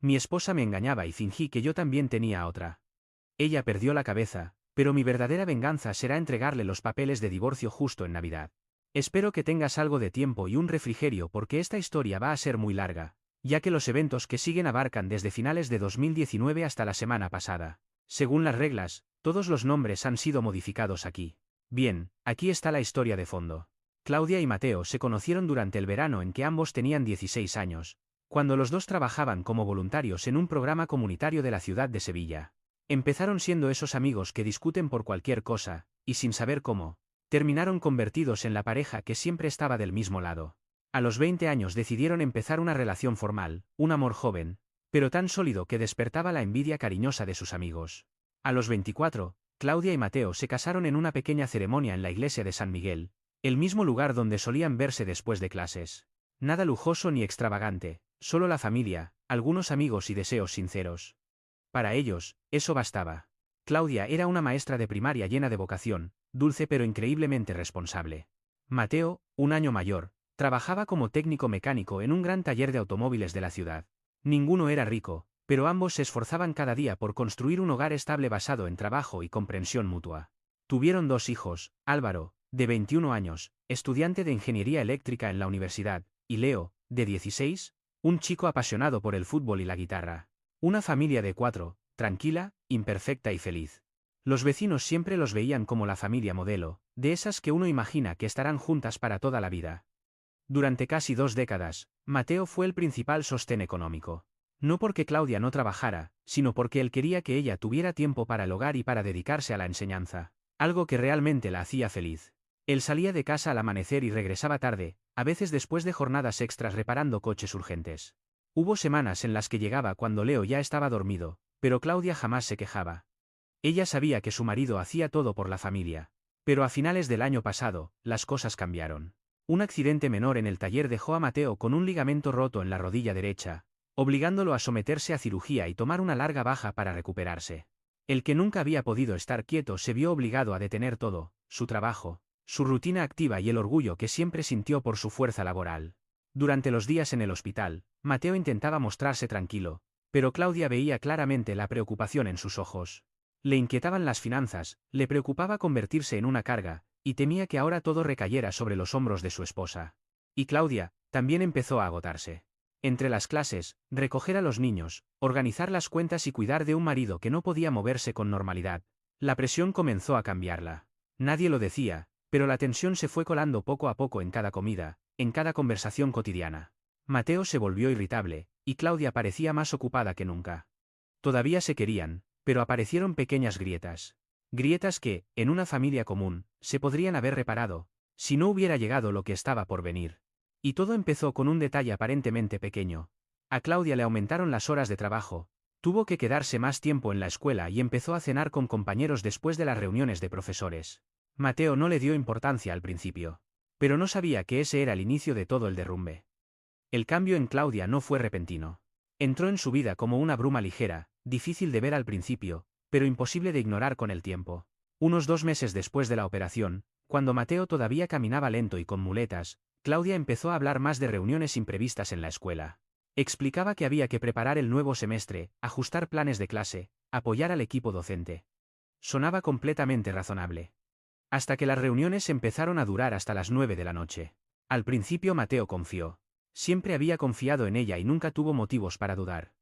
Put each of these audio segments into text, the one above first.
Mi esposa me engañaba y fingí que yo también tenía a otra. Ella perdió la cabeza, pero mi verdadera venganza será entregarle los papeles de divorcio justo en Navidad. Espero que tengas algo de tiempo y un refrigerio porque esta historia va a ser muy larga, ya que los eventos que siguen abarcan desde finales de 2019 hasta la semana pasada. Según las reglas, todos los nombres han sido modificados aquí. Bien, aquí está la historia de fondo. Claudia y Mateo se conocieron durante el verano en que ambos tenían 16 años, cuando los dos trabajaban como voluntarios en un programa comunitario de la ciudad de Sevilla. Empezaron siendo esos amigos que discuten por cualquier cosa, y sin saber cómo, terminaron convertidos en la pareja que siempre estaba del mismo lado. A los 20 años decidieron empezar una relación formal, un amor joven, pero tan sólido que despertaba la envidia cariñosa de sus amigos. A los 24, Claudia y Mateo se casaron en una pequeña ceremonia en la iglesia de San Miguel, el mismo lugar donde solían verse después de clases. Nada lujoso ni extravagante, solo la familia, algunos amigos y deseos sinceros. Para ellos, eso bastaba. Claudia era una maestra de primaria llena de vocación, dulce pero increíblemente responsable. Mateo, un año mayor, trabajaba como técnico mecánico en un gran taller de automóviles de la ciudad. Ninguno era rico, pero ambos se esforzaban cada día por construir un hogar estable basado en trabajo y comprensión mutua. Tuvieron dos hijos, Álvaro, de 21 años, estudiante de ingeniería eléctrica en la universidad, y Leo, de 16, un chico apasionado por el fútbol y la guitarra. Una familia de 4, tranquila, imperfecta y feliz. Los vecinos siempre los veían como la familia modelo, de esas que uno imagina que estarán juntas para toda la vida. Durante casi 2 décadas, Mateo fue el principal sostén económico. No porque Claudia no trabajara, sino porque él quería que ella tuviera tiempo para el hogar y para dedicarse a la enseñanza, algo que realmente la hacía feliz. Él salía de casa al amanecer y regresaba tarde, a veces después de jornadas extras reparando coches urgentes. Hubo semanas en las que llegaba cuando Leo ya estaba dormido, pero Claudia jamás se quejaba. Ella sabía que su marido hacía todo por la familia. Pero a finales del año pasado, las cosas cambiaron. Un accidente menor en el taller dejó a Mateo con un ligamento roto en la rodilla derecha, obligándolo a someterse a cirugía y tomar una larga baja para recuperarse. El que nunca había podido estar quieto se vio obligado a detener todo, su trabajo, su rutina activa y el orgullo que siempre sintió por su fuerza laboral. Durante los días en el hospital, Mateo intentaba mostrarse tranquilo, pero Claudia veía claramente la preocupación en sus ojos. Le inquietaban las finanzas, le preocupaba convertirse en una carga, y temía que ahora todo recayera sobre los hombros de su esposa. Y Claudia, también empezó a agotarse. Entre las clases, recoger a los niños, organizar las cuentas y cuidar de un marido que no podía moverse con normalidad, la presión comenzó a cambiarla. Nadie lo decía, pero la tensión se fue colando poco a poco en cada comida, en cada conversación cotidiana. Mateo se volvió irritable, y Claudia parecía más ocupada que nunca. Todavía se querían, pero aparecieron pequeñas grietas. Grietas que, en una familia común, se podrían haber reparado, si no hubiera llegado lo que estaba por venir. Y todo empezó con un detalle aparentemente pequeño. A Claudia le aumentaron las horas de trabajo, tuvo que quedarse más tiempo en la escuela y empezó a cenar con compañeros después de las reuniones de profesores. Mateo no le dio importancia al principio, pero no sabía que ese era el inicio de todo el derrumbe. El cambio en Claudia no fue repentino. Entró en su vida como una bruma ligera, difícil de ver al principio, pero imposible de ignorar con el tiempo. Unos 2 meses después de la operación, cuando Mateo todavía caminaba lento y con muletas, Claudia empezó a hablar más de reuniones imprevistas en la escuela. Explicaba que había que preparar el nuevo semestre, ajustar planes de clase, apoyar al equipo docente. Sonaba completamente razonable. Hasta que las reuniones empezaron a durar hasta las 9 de la noche. Al principio Mateo confió. Siempre había confiado en ella y nunca tuvo motivos para dudar.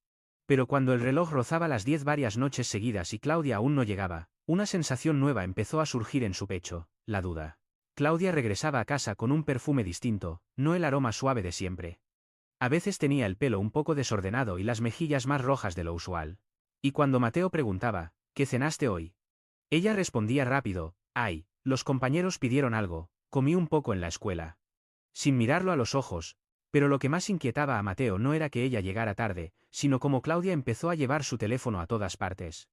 Pero cuando el reloj rozaba las 10 varias noches seguidas y Claudia aún no llegaba, una sensación nueva empezó a surgir en su pecho, la duda. Claudia regresaba a casa con un perfume distinto, no el aroma suave de siempre. A veces tenía el pelo un poco desordenado y las mejillas más rojas de lo usual. Y cuando Mateo preguntaba, ¿qué cenaste hoy? Ella respondía rápido, ay, los compañeros pidieron algo, comí un poco en la escuela. Sin mirarlo a los ojos, pero lo que más inquietaba a Mateo no era que ella llegara tarde, sino cómo Claudia empezó a llevar su teléfono a todas partes.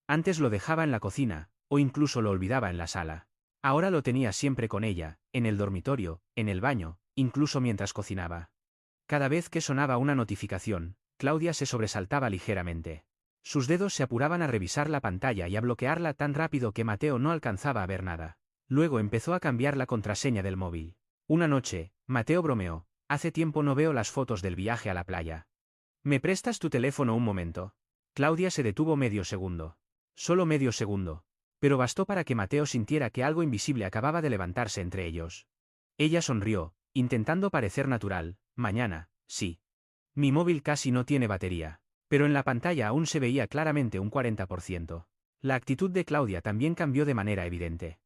Antes lo dejaba en la cocina, o incluso lo olvidaba en la sala. Ahora lo tenía siempre con ella, en el dormitorio, en el baño, incluso mientras cocinaba. Cada vez que sonaba una notificación, Claudia se sobresaltaba ligeramente. Sus dedos se apuraban a revisar la pantalla y a bloquearla tan rápido que Mateo no alcanzaba a ver nada. Luego empezó a cambiar la contraseña del móvil. Una noche, Mateo bromeó, hace tiempo no veo las fotos del viaje a la playa. ¿Me prestas tu teléfono un momento? Claudia se detuvo medio segundo. Solo medio segundo. Pero bastó para que Mateo sintiera que algo invisible acababa de levantarse entre ellos. Ella sonrió, intentando parecer natural. Mañana, sí. Mi móvil casi no tiene batería. Pero en la pantalla aún se veía claramente un 40%. La actitud de Claudia también cambió de manera evidente.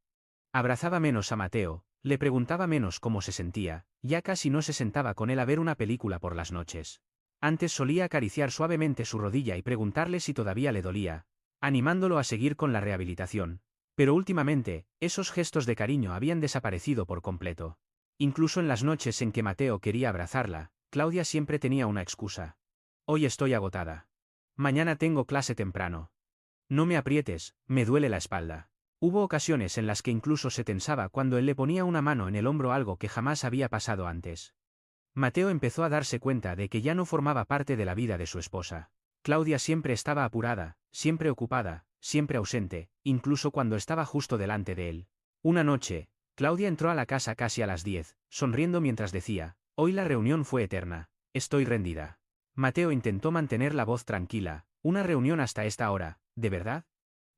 Abrazaba menos a Mateo, le preguntaba menos cómo se sentía, ya casi no se sentaba con él a ver una película por las noches. Antes solía acariciar suavemente su rodilla y preguntarle si todavía le dolía, animándolo a seguir con la rehabilitación. Pero últimamente, esos gestos de cariño habían desaparecido por completo. Incluso en las noches en que Mateo quería abrazarla, Claudia siempre tenía una excusa. Hoy estoy agotada. Mañana tengo clase temprano. No me aprietes, me duele la espalda. Hubo ocasiones en las que incluso se tensaba cuando él le ponía una mano en el hombro, algo que jamás había pasado antes. Mateo empezó a darse cuenta de que ya no formaba parte de la vida de su esposa. Claudia siempre estaba apurada, siempre ocupada, siempre ausente, incluso cuando estaba justo delante de él. Una noche, Claudia entró a la casa casi a las 10, sonriendo mientras decía, hoy la reunión fue eterna, estoy rendida. Mateo intentó mantener la voz tranquila, una reunión hasta esta hora, ¿de verdad?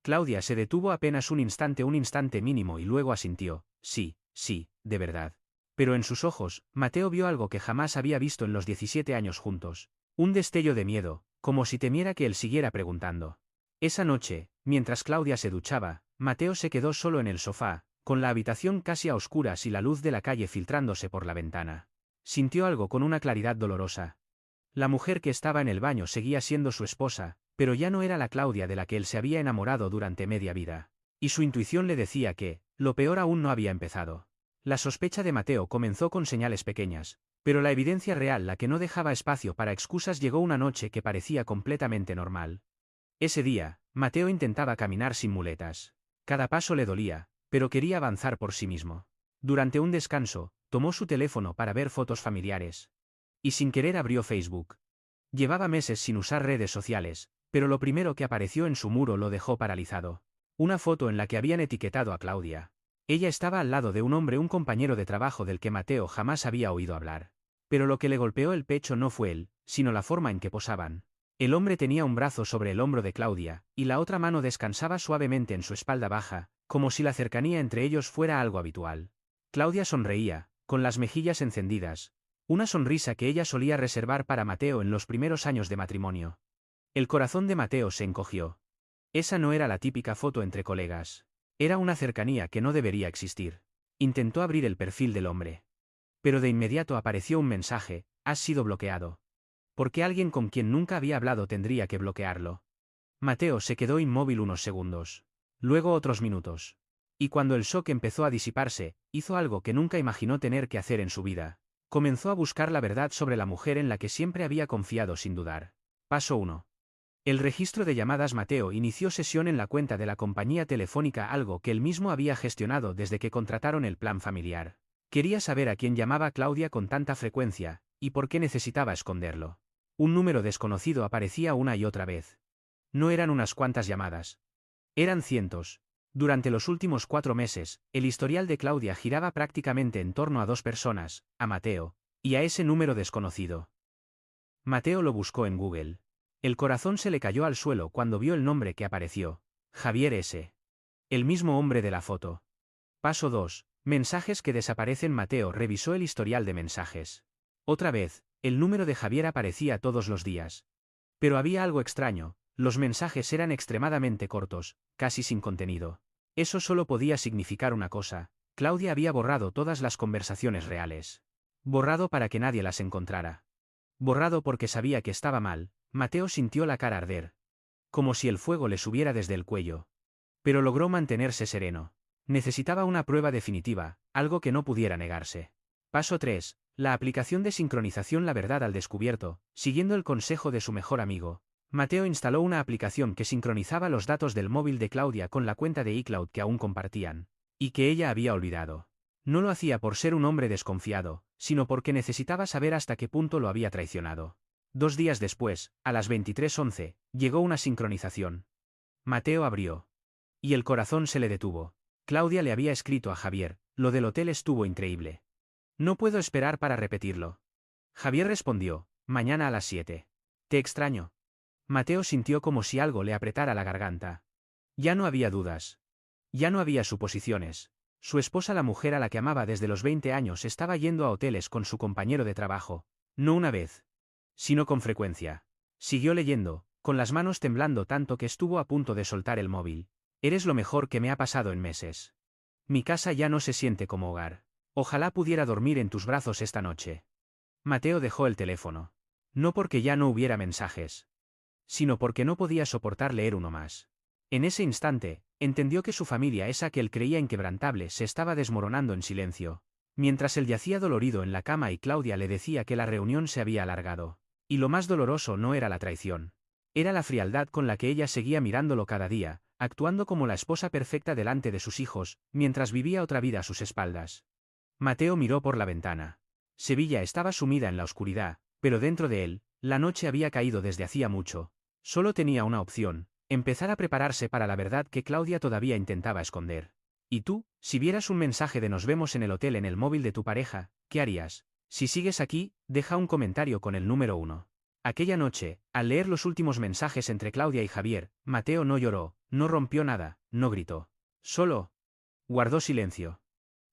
Claudia se detuvo apenas un instante mínimo y luego asintió, sí, sí, de verdad. Pero en sus ojos, Mateo vio algo que jamás había visto en los 17 años juntos. Un destello de miedo, como si temiera que él siguiera preguntando. Esa noche, mientras Claudia se duchaba, Mateo se quedó solo en el sofá, con la habitación casi a oscuras y la luz de la calle filtrándose por la ventana. Sintió algo con una claridad dolorosa. La mujer que estaba en el baño seguía siendo su esposa, pero ya no era la Claudia de la que él se había enamorado durante media vida. Y su intuición le decía que, lo peor aún no había empezado. La sospecha de Mateo comenzó con señales pequeñas, pero la evidencia real, la que no dejaba espacio para excusas, llegó una noche que parecía completamente normal. Ese día, Mateo intentaba caminar sin muletas. Cada paso le dolía, pero quería avanzar por sí mismo. Durante un descanso, tomó su teléfono para ver fotos familiares. Y sin querer abrió Facebook. Llevaba meses sin usar redes sociales, pero lo primero que apareció en su muro lo dejó paralizado. Una foto en la que habían etiquetado a Claudia. Ella estaba al lado de un hombre, un compañero de trabajo del que Mateo jamás había oído hablar. Pero lo que le golpeó el pecho no fue él, sino la forma en que posaban. El hombre tenía un brazo sobre el hombro de Claudia, y la otra mano descansaba suavemente en su espalda baja, como si la cercanía entre ellos fuera algo habitual. Claudia sonreía, con las mejillas encendidas, una sonrisa que ella solía reservar para Mateo en los primeros años de matrimonio. El corazón de Mateo se encogió. Esa no era la típica foto entre colegas. Era una cercanía que no debería existir. Intentó abrir el perfil del hombre. Pero de inmediato apareció un mensaje: has sido bloqueado. ¿Por qué alguien con quien nunca había hablado tendría que bloquearlo? Mateo se quedó inmóvil unos segundos. Luego otros minutos. Y cuando el shock empezó a disiparse, hizo algo que nunca imaginó tener que hacer en su vida. Comenzó a buscar la verdad sobre la mujer en la que siempre había confiado sin dudar. Paso 1. El registro de llamadas. Mateo inició sesión en la cuenta de la compañía telefónica, algo que él mismo había gestionado desde que contrataron el plan familiar. Quería saber a quién llamaba Claudia con tanta frecuencia, y por qué necesitaba esconderlo. Un número desconocido aparecía una y otra vez. No eran unas cuantas llamadas. Eran cientos. Durante los últimos 4 meses, el historial de Claudia giraba prácticamente en torno a 2 personas, a Mateo, y a ese número desconocido. Mateo lo buscó en Google. El corazón se le cayó al suelo cuando vio el nombre que apareció: Javier S. El mismo hombre de la foto. Paso 2. Mensajes que desaparecen. Mateo revisó el historial de mensajes. Otra vez, el número de Javier aparecía todos los días. Pero había algo extraño. Los mensajes eran extremadamente cortos, casi sin contenido. Eso solo podía significar una cosa: Claudia había borrado todas las conversaciones reales. Borrado para que nadie las encontrara. Borrado porque sabía que estaba mal. Mateo sintió la cara arder. Como si el fuego le subiera desde el cuello. Pero logró mantenerse sereno. Necesitaba una prueba definitiva, algo que no pudiera negarse. Paso 3. La aplicación de sincronización. La verdad al descubierto. Siguiendo el consejo de su mejor amigo, Mateo instaló una aplicación que sincronizaba los datos del móvil de Claudia con la cuenta de iCloud que aún compartían, y que ella había olvidado. No lo hacía por ser un hombre desconfiado, sino porque necesitaba saber hasta qué punto lo había traicionado. 2 días después, a las 23:11, llegó una sincronización. Mateo abrió. Y el corazón se le detuvo. Claudia le había escrito a Javier: lo del hotel estuvo increíble. No puedo esperar para repetirlo. Javier respondió: mañana a las 7. Te extraño. Mateo sintió como si algo le apretara la garganta. Ya no había dudas. Ya no había suposiciones. Su esposa, la mujer a la que amaba desde los 20 años, estaba yendo a hoteles con su compañero de trabajo. No una vez, sino con frecuencia. Siguió leyendo, con las manos temblando tanto que estuvo a punto de soltar el móvil. Eres lo mejor que me ha pasado en meses. Mi casa ya no se siente como hogar. Ojalá pudiera dormir en tus brazos esta noche. Mateo dejó el teléfono. No porque ya no hubiera mensajes, sino porque no podía soportar leer uno más. En ese instante, entendió que su familia, esa que él creía inquebrantable, se estaba desmoronando en silencio. Mientras él yacía dolorido en la cama y Claudia le decía que la reunión se había alargado. Y lo más doloroso no era la traición. Era la frialdad con la que ella seguía mirándolo cada día, actuando como la esposa perfecta delante de sus hijos, mientras vivía otra vida a sus espaldas. Mateo miró por la ventana. Sevilla estaba sumida en la oscuridad, pero dentro de él, la noche había caído desde hacía mucho. Solo tenía una opción: empezar a prepararse para la verdad que Claudia todavía intentaba esconder. ¿Y tú, si vieras un mensaje de "nos vemos en el hotel" en el móvil de tu pareja, qué harías? Si sigues aquí, deja un comentario con el número 1. Aquella noche, al leer los últimos mensajes entre Claudia y Javier, Mateo no lloró, no rompió nada, no gritó. Solo guardó silencio.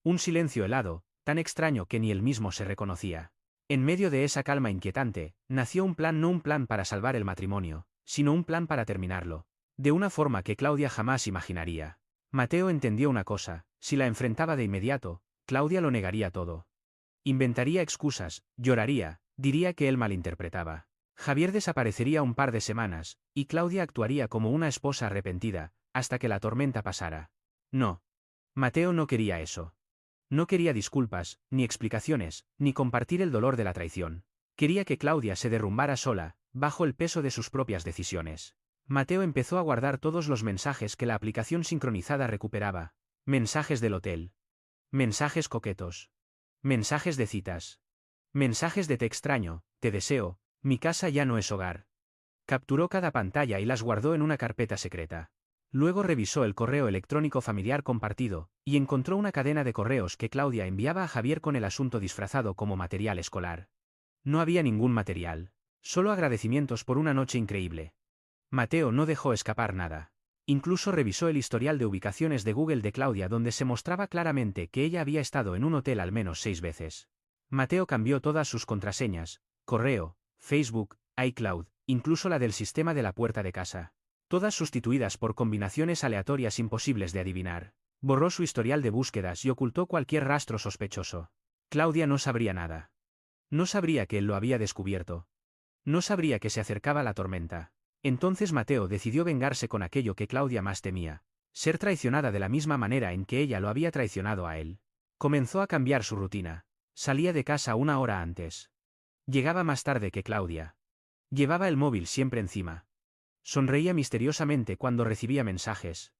Un silencio helado, tan extraño que ni él mismo se reconocía. En medio de esa calma inquietante, nació un plan, no un plan para salvar el matrimonio, sino un plan para terminarlo. De una forma que Claudia jamás imaginaría. Mateo entendió una cosa: si la enfrentaba de inmediato, Claudia lo negaría todo. Inventaría excusas, lloraría, diría que él malinterpretaba. Javier desaparecería un par de semanas, y Claudia actuaría como una esposa arrepentida, hasta que la tormenta pasara. No. Mateo no quería eso. No quería disculpas, ni explicaciones, ni compartir el dolor de la traición. Quería que Claudia se derrumbara sola, bajo el peso de sus propias decisiones. Mateo empezó a guardar todos los mensajes que la aplicación sincronizada recuperaba. Mensajes del hotel. Mensajes coquetos. Mensajes de citas. Mensajes de "te extraño, te deseo, mi casa ya no es hogar". Capturó cada pantalla y las guardó en una carpeta secreta. Luego revisó el correo electrónico familiar compartido, y encontró una cadena de correos que Claudia enviaba a Javier con el asunto disfrazado como material escolar. No había ningún material. Solo agradecimientos por una noche increíble. Mateo no dejó escapar nada. Incluso revisó el historial de ubicaciones de Google de Claudia, donde se mostraba claramente que ella había estado en un hotel al menos 6 veces. Mateo cambió todas sus contraseñas: correo, Facebook, iCloud, incluso la del sistema de la puerta de casa. Todas sustituidas por combinaciones aleatorias imposibles de adivinar. Borró su historial de búsquedas y ocultó cualquier rastro sospechoso. Claudia no sabría nada. No sabría que él lo había descubierto. No sabría que se acercaba la tormenta. Entonces Mateo decidió vengarse con aquello que Claudia más temía: ser traicionada de la misma manera en que ella lo había traicionado a él. Comenzó a cambiar su rutina. Salía de casa 1 hora antes. Llegaba más tarde que Claudia. Llevaba el móvil siempre encima. Sonreía misteriosamente cuando recibía mensajes.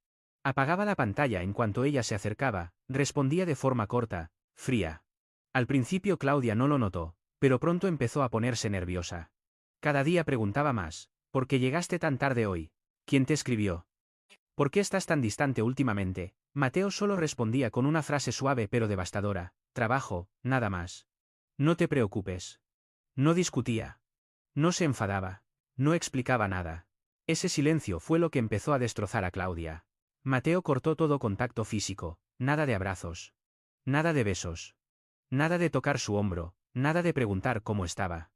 Apagaba la pantalla en cuanto ella se acercaba, respondía de forma corta, fría. Al principio Claudia no lo notó, pero pronto empezó a ponerse nerviosa. Cada día preguntaba más: ¿por qué llegaste tan tarde hoy? ¿Quién te escribió? ¿Por qué estás tan distante últimamente? Mateo solo respondía con una frase suave pero devastadora: trabajo, nada más. No te preocupes. No discutía. No se enfadaba. No explicaba nada. Ese silencio fue lo que empezó a destrozar a Claudia. Mateo cortó todo contacto físico: nada de abrazos. Nada de besos. Nada de tocar su hombro, nada de preguntar cómo estaba.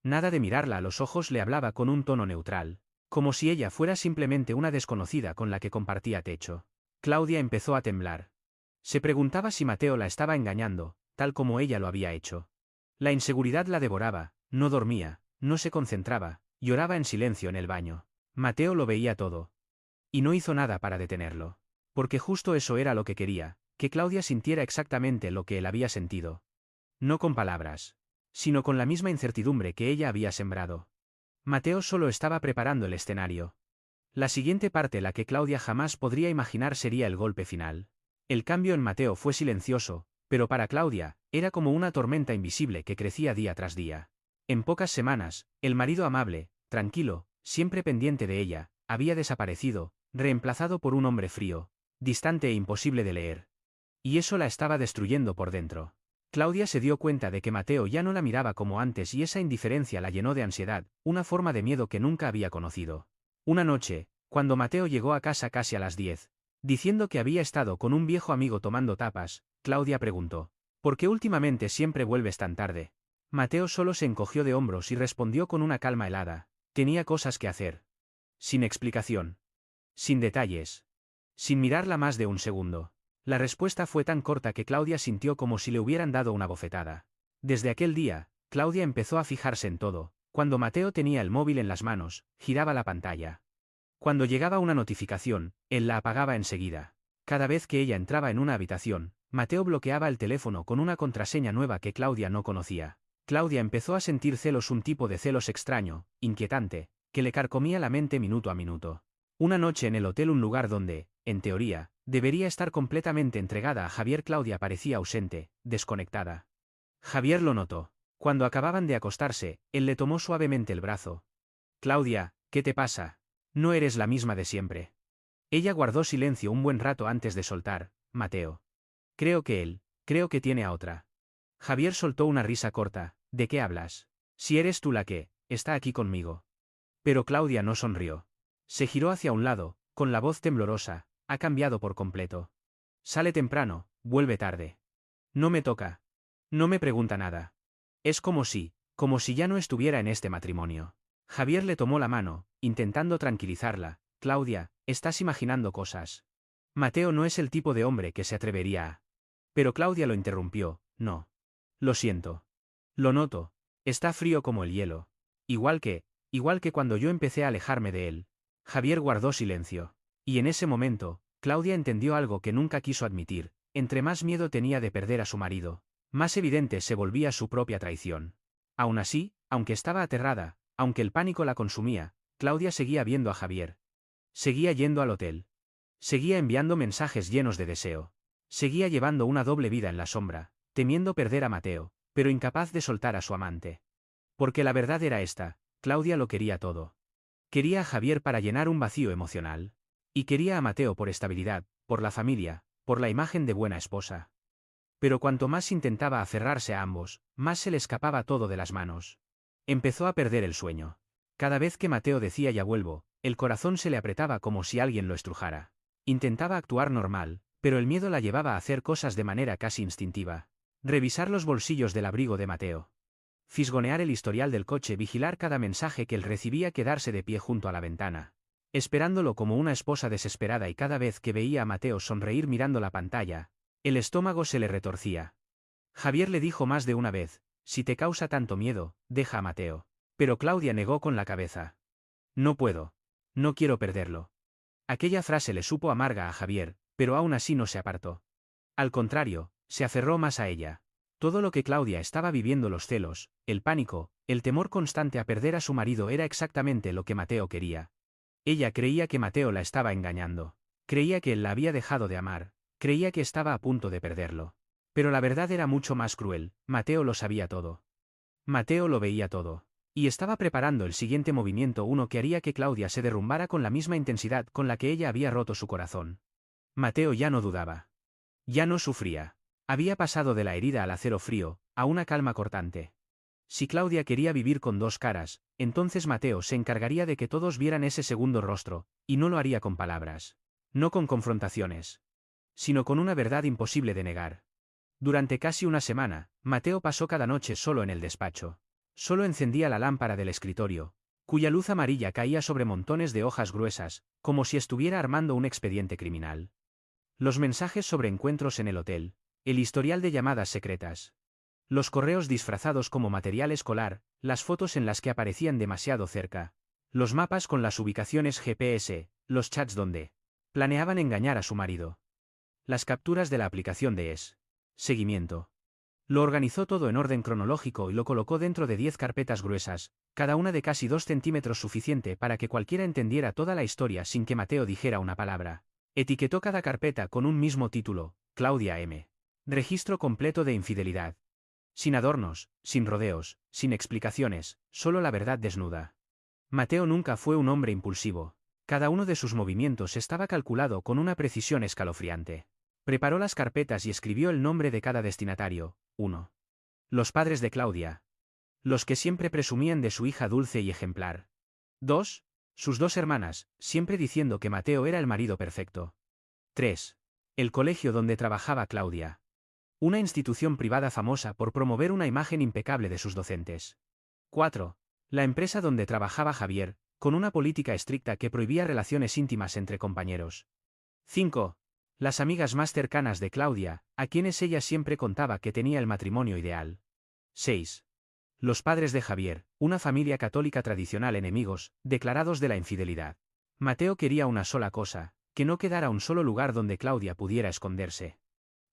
Nada de mirarla a los ojos. Le hablaba con un tono neutral, como si ella fuera simplemente una desconocida con la que compartía techo. Claudia empezó a temblar. Se preguntaba si Mateo la estaba engañando, tal como ella lo había hecho. La inseguridad la devoraba, no dormía, no se concentraba, lloraba en silencio en el baño. Mateo lo veía todo. Y no hizo nada para detenerlo. Porque justo eso era lo que quería: que Claudia sintiera exactamente lo que él había sentido. No con palabras, sino con la misma incertidumbre que ella había sembrado. Mateo solo estaba preparando el escenario. La siguiente parte, la que Claudia jamás podría imaginar, sería el golpe final. El cambio en Mateo fue silencioso, pero para Claudia, era como una tormenta invisible que crecía día tras día. En pocas semanas, el marido amable, tranquilo, siempre pendiente de ella, había desaparecido, reemplazado por un hombre frío, distante e imposible de leer. Y eso la estaba destruyendo por dentro. Claudia se dio cuenta de que Mateo ya no la miraba como antes y esa indiferencia la llenó de ansiedad, una forma de miedo que nunca había conocido. Una noche, cuando Mateo llegó a casa casi a las 10, diciendo que había estado con un viejo amigo tomando tapas, Claudia preguntó: ¿por qué últimamente siempre vuelves tan tarde? Mateo solo se encogió de hombros y respondió con una calma helada: tenía cosas que hacer. Sin explicación. Sin detalles. Sin mirarla más de un segundo. La respuesta fue tan corta que Claudia sintió como si le hubieran dado una bofetada. Desde aquel día, Claudia empezó a fijarse en todo. Cuando Mateo tenía el móvil en las manos, giraba la pantalla. Cuando llegaba una notificación, él la apagaba enseguida. Cada vez que ella entraba en una habitación, Mateo bloqueaba el teléfono con una contraseña nueva que Claudia no conocía. Claudia empezó a sentir celos, un tipo de celos extraño, inquietante, que le carcomía la mente minuto a minuto. Una noche en el hotel, un lugar donde, en teoría, debería estar completamente entregada a Javier, Claudia parecía ausente, desconectada. Javier lo notó. Cuando acababan de acostarse, él le tomó suavemente el brazo. Claudia, ¿qué te pasa? No eres la misma de siempre. Ella guardó silencio un buen rato antes de soltar: Mateo. Creo que tiene a otra. Javier soltó una risa corta. ¿De qué hablas? Si eres tú la que está aquí conmigo. Pero Claudia no sonrió. Se giró hacia un lado, con la voz temblorosa: ha cambiado por completo. Sale temprano, vuelve tarde. No me toca. No me pregunta nada. Es como si ya no estuviera en este matrimonio. Javier le tomó la mano, intentando tranquilizarla. Claudia, estás imaginando cosas. Mateo no es el tipo de hombre que se atrevería a... Pero Claudia lo interrumpió: no. Lo siento. Lo noto. Está frío como el hielo. Igual que cuando yo empecé a alejarme de él. Javier guardó silencio. Y en ese momento, Claudia entendió algo que nunca quiso admitir: entre más miedo tenía de perder a su marido, más evidente se volvía su propia traición. Aún así, aunque estaba aterrada, aunque el pánico la consumía, Claudia seguía viendo a Javier. Seguía yendo al hotel. Seguía enviando mensajes llenos de deseo. Seguía llevando una doble vida en la sombra, temiendo perder a Mateo, pero incapaz de soltar a su amante. Porque la verdad era esta: Claudia lo quería todo. Quería a Javier para llenar un vacío emocional. Y quería a Mateo por estabilidad, por la familia, por la imagen de buena esposa. Pero cuanto más intentaba aferrarse a ambos, más se le escapaba todo de las manos. Empezó a perder el sueño. Cada vez que Mateo decía ya vuelvo, el corazón se le apretaba como si alguien lo estrujara. Intentaba actuar normal, pero el miedo la llevaba a hacer cosas de manera casi instintiva. Revisar los bolsillos del abrigo de Mateo. Fisgonear el historial del coche, vigilar cada mensaje que él recibía, quedarse de pie junto a la ventana, esperándolo como una esposa desesperada, y cada vez que veía a Mateo sonreír mirando la pantalla, el estómago se le retorcía. Javier le dijo más de una vez: si te causa tanto miedo, deja a Mateo. Pero Claudia negó con la cabeza. No puedo. No quiero perderlo. Aquella frase le supo amarga a Javier, pero aún así no se apartó. Al contrario, se aferró más a ella. Todo lo que Claudia estaba viviendo, los celos, el pánico, el temor constante a perder a su marido, era exactamente lo que Mateo quería. Ella creía que Mateo la estaba engañando. Creía que él la había dejado de amar. Creía que estaba a punto de perderlo. Pero la verdad era mucho más cruel: Mateo lo sabía todo. Mateo lo veía todo. Y estaba preparando el siguiente movimiento, uno que haría que Claudia se derrumbara con la misma intensidad con la que ella había roto su corazón. Mateo ya no dudaba. Ya no sufría. Había pasado de la herida al acero frío, a una calma cortante. Si Claudia quería vivir con dos caras, entonces Mateo se encargaría de que todos vieran ese segundo rostro, y no lo haría con palabras. No con confrontaciones. Sino con una verdad imposible de negar. Durante casi una semana, Mateo pasó cada noche solo en el despacho. Solo encendía la lámpara del escritorio, cuya luz amarilla caía sobre montones de hojas gruesas, como si estuviera armando un expediente criminal. Los mensajes sobre encuentros en el hotel, el historial de llamadas secretas, los correos disfrazados como material escolar, las fotos en las que aparecían demasiado cerca, los mapas con las ubicaciones GPS, los chats donde planeaban engañar a su marido, las capturas de la aplicación de seguimiento. Lo organizó todo en orden cronológico y lo colocó dentro de 10 carpetas gruesas, cada una de casi 2 centímetros, suficiente para que cualquiera entendiera toda la historia sin que Mateo dijera una palabra. Etiquetó cada carpeta con un mismo título: Claudia M. Registro completo de infidelidad. Sin adornos, sin rodeos, sin explicaciones, solo la verdad desnuda. Mateo nunca fue un hombre impulsivo. Cada uno de sus movimientos estaba calculado con una precisión escalofriante. Preparó las carpetas y escribió el nombre de cada destinatario, 1. Los padres de Claudia. Los que siempre presumían de su hija dulce y ejemplar. 2. Sus dos hermanas, siempre diciendo que Mateo era el marido perfecto. 3. El colegio donde trabajaba Claudia. Una institución privada famosa por promover una imagen impecable de sus docentes. 4. La empresa donde trabajaba Javier, con una política estricta que prohibía relaciones íntimas entre compañeros. 5. Las amigas más cercanas de Claudia, a quienes ella siempre contaba que tenía el matrimonio ideal. 6. Los padres de Javier, una familia católica tradicional enemigos, declarados de la infidelidad. Mateo quería una sola cosa, que no quedara un solo lugar donde Claudia pudiera esconderse.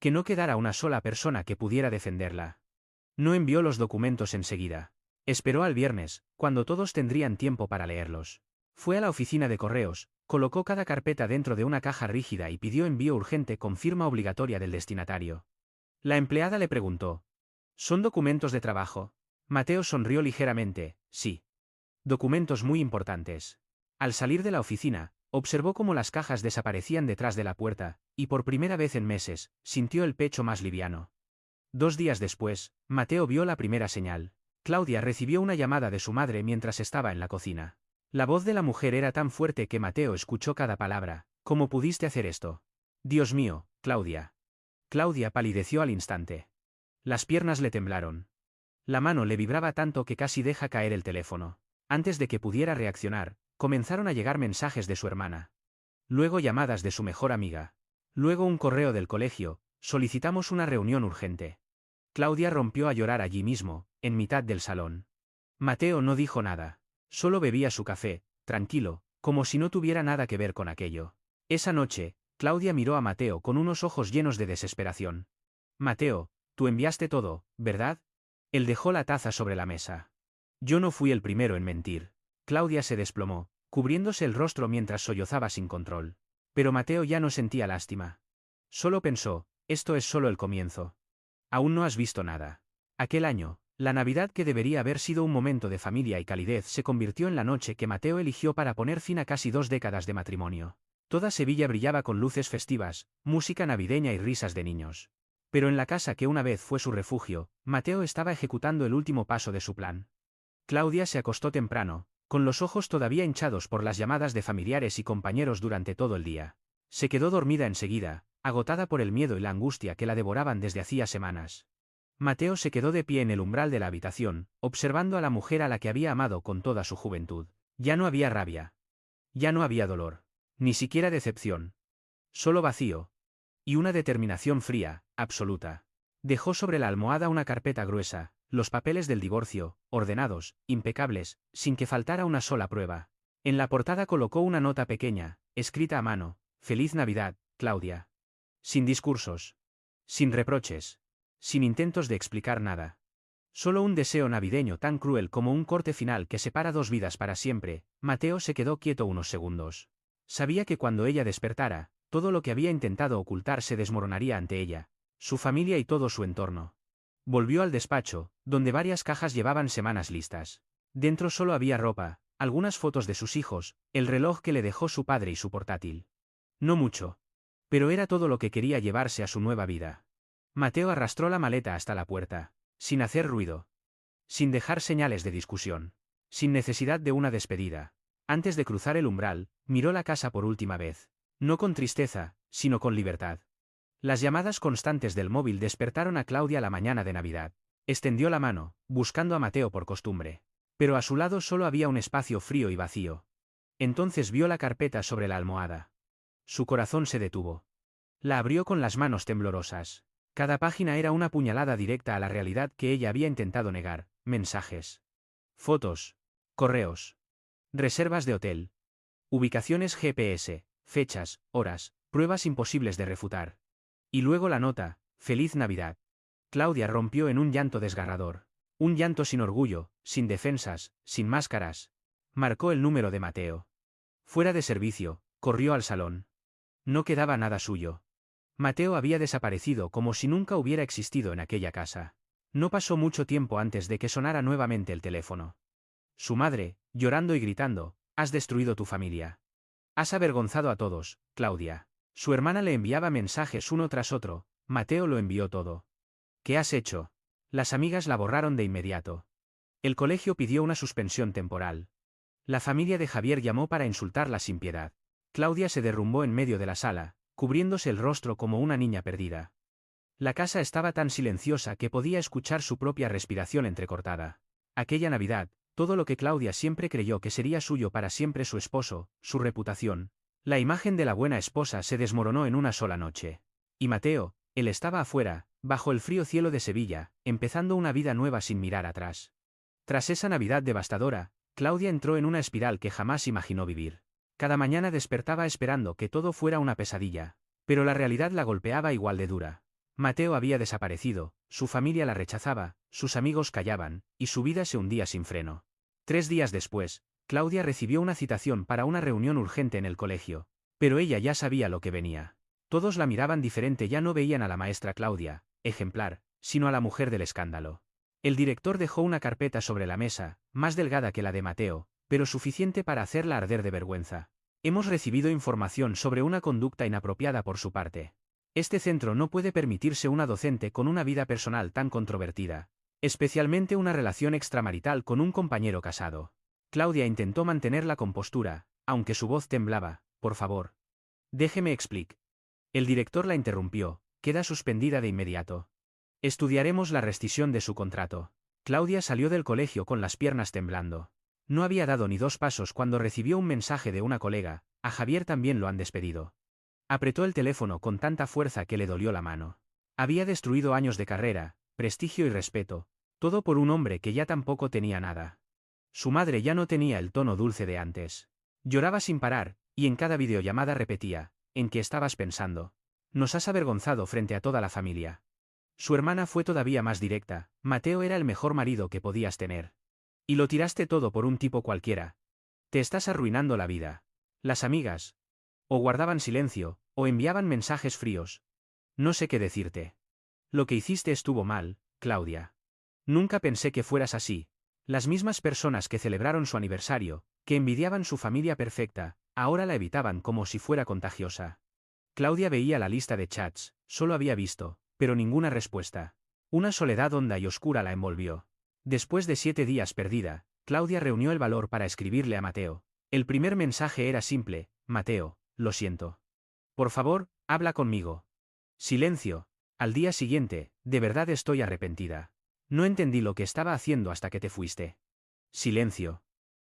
Que no quedara una sola persona que pudiera defenderla. No envió los documentos enseguida. Esperó al viernes, cuando todos tendrían tiempo para leerlos. Fue a la oficina de correos, colocó cada carpeta dentro de una caja rígida y pidió envío urgente con firma obligatoria del destinatario. La empleada le preguntó: ¿Son documentos de trabajo? Mateo sonrió ligeramente: sí. Documentos muy importantes. Al salir de la oficina, observó cómo las cajas desaparecían detrás de la puerta, y por primera vez en meses, sintió el pecho más liviano. 2 días después, Mateo vio la primera señal. Claudia recibió una llamada de su madre mientras estaba en la cocina. La voz de la mujer era tan fuerte que Mateo escuchó cada palabra. ¿Cómo pudiste hacer esto? Dios mío, Claudia. Claudia palideció al instante. Las piernas le temblaron. La mano le vibraba tanto que casi deja caer el teléfono. Antes de que pudiera reaccionar, comenzaron a llegar mensajes de su hermana. Luego llamadas de su mejor amiga. Luego un correo del colegio: solicitamos una reunión urgente. Claudia rompió a llorar allí mismo, en mitad del salón. Mateo no dijo nada. Solo bebía su café, tranquilo, como si no tuviera nada que ver con aquello. Esa noche, Claudia miró a Mateo con unos ojos llenos de desesperación. Mateo, tú enviaste todo, ¿verdad? Él dejó la taza sobre la mesa. Yo no fui el primero en mentir. Claudia se desplomó, cubriéndose el rostro mientras sollozaba sin control. Pero Mateo ya no sentía lástima. Solo pensó: esto es solo el comienzo. Aún no has visto nada. Aquel año, la Navidad que debería haber sido un momento de familia y calidez se convirtió en la noche que Mateo eligió para poner fin a casi 2 décadas de matrimonio. Toda Sevilla brillaba con luces festivas, música navideña y risas de niños. Pero en la casa que una vez fue su refugio, Mateo estaba ejecutando el último paso de su plan. Claudia se acostó temprano, con los ojos todavía hinchados por las llamadas de familiares y compañeros durante todo el día. Se quedó dormida enseguida, agotada por el miedo y la angustia que la devoraban desde hacía semanas. Mateo se quedó de pie en el umbral de la habitación, observando a la mujer a la que había amado con toda su juventud. Ya no había rabia. Ya no había dolor. Ni siquiera decepción. Solo vacío. Y una determinación fría, absoluta. Dejó sobre la almohada una carpeta gruesa, los papeles del divorcio, ordenados, impecables, sin que faltara una sola prueba. En la portada colocó una nota pequeña, escrita a mano: Feliz Navidad, Claudia. Sin discursos. Sin reproches. Sin intentos de explicar nada. Solo un deseo navideño tan cruel como un corte final que separa 2 vidas para siempre. Mateo se quedó quieto unos segundos. Sabía que cuando ella despertara, todo lo que había intentado ocultar se desmoronaría ante ella, su familia y todo su entorno. Volvió al despacho, donde varias cajas llevaban semanas listas. Dentro solo había ropa, algunas fotos de sus hijos, el reloj que le dejó su padre y su portátil. No mucho. Pero era todo lo que quería llevarse a su nueva vida. Mateo arrastró la maleta hasta la puerta, sin hacer ruido. Sin dejar señales de discusión. Sin necesidad de una despedida. Antes de cruzar el umbral, miró la casa por última vez. No con tristeza, sino con libertad. Las llamadas constantes del móvil despertaron a Claudia la mañana de Navidad. Extendió la mano, buscando a Mateo por costumbre. Pero a su lado solo había un espacio frío y vacío. Entonces vio la carpeta sobre la almohada. Su corazón se detuvo. La abrió con las manos temblorosas. Cada página era una puñalada directa a la realidad que ella había intentado negar: mensajes. Fotos. Correos. Reservas de hotel. Ubicaciones GPS, fechas, horas, pruebas imposibles de refutar. Y luego la nota: Feliz Navidad. Claudia rompió en un llanto desgarrador. Un llanto sin orgullo, sin defensas, sin máscaras. Marcó el número de Mateo. Fuera de servicio, corrió al salón. No quedaba nada suyo. Mateo había desaparecido como si nunca hubiera existido en aquella casa. No pasó mucho tiempo antes de que sonara nuevamente el teléfono. Su madre, llorando y gritando: Has destruido tu familia. Has avergonzado a todos, Claudia. Su hermana le enviaba mensajes uno tras otro: Mateo lo envió todo. ¿Qué has hecho? Las amigas la borraron de inmediato. El colegio pidió una suspensión temporal. La familia de Javier llamó para insultarla sin piedad. Claudia se derrumbó en medio de la sala, cubriéndose el rostro como una niña perdida. La casa estaba tan silenciosa que podía escuchar su propia respiración entrecortada. Aquella Navidad, todo lo que Claudia siempre creyó que sería suyo para siempre, su esposo, su reputación, la imagen de la buena esposa, se desmoronó en una sola noche. Y Mateo, él estaba afuera, bajo el frío cielo de Sevilla, empezando una vida nueva sin mirar atrás. Tras esa Navidad devastadora, Claudia entró en una espiral que jamás imaginó vivir. Cada mañana despertaba esperando que todo fuera una pesadilla, pero la realidad la golpeaba igual de dura. Mateo había desaparecido, su familia la rechazaba, sus amigos callaban, y su vida se hundía sin freno. 3 días después, Claudia recibió una citación para una reunión urgente en el colegio, pero ella ya sabía lo que venía. Todos la miraban diferente, ya no veían a la maestra Claudia, ejemplar, sino a la mujer del escándalo. El director dejó una carpeta sobre la mesa, más delgada que la de Mateo, pero suficiente para hacerla arder de vergüenza. Hemos recibido información sobre una conducta inapropiada por su parte. Este centro no puede permitirse una docente con una vida personal tan controvertida, especialmente una relación extramarital con un compañero casado. Claudia intentó mantener la compostura, aunque su voz temblaba. Por favor, déjeme explicar. El director la interrumpió, queda suspendida de inmediato. Estudiaremos la rescisión de su contrato. Claudia salió del colegio con las piernas temblando. No había dado ni 2 pasos cuando recibió un mensaje de una colega: a Javier también lo han despedido. Apretó el teléfono con tanta fuerza que le dolió la mano. Había destruido años de carrera, prestigio y respeto, todo por un hombre que ya tampoco tenía nada. Su madre ya no tenía el tono dulce de antes. Lloraba sin parar, y en cada videollamada repetía: ¿en qué estabas pensando? Nos has avergonzado frente a toda la familia. Su hermana fue todavía más directa: Mateo era el mejor marido que podías tener. Y lo tiraste todo por un tipo cualquiera. Te estás arruinando la vida. Las amigas o guardaban silencio, o enviaban mensajes fríos. No sé qué decirte. Lo que hiciste estuvo mal, Claudia. Nunca pensé que fueras así. Las mismas personas que celebraron su aniversario, que envidiaban su familia perfecta, ahora la evitaban como si fuera contagiosa. Claudia veía la lista de chats, solo había visto, pero ninguna respuesta. Una soledad honda y oscura la envolvió. Después de 7 días perdida, Claudia reunió el valor para escribirle a Mateo. El primer mensaje era simple: Mateo, lo siento. Por favor, habla conmigo. Silencio. Al día siguiente: de verdad estoy arrepentida. No entendí lo que estaba haciendo hasta que te fuiste. Silencio.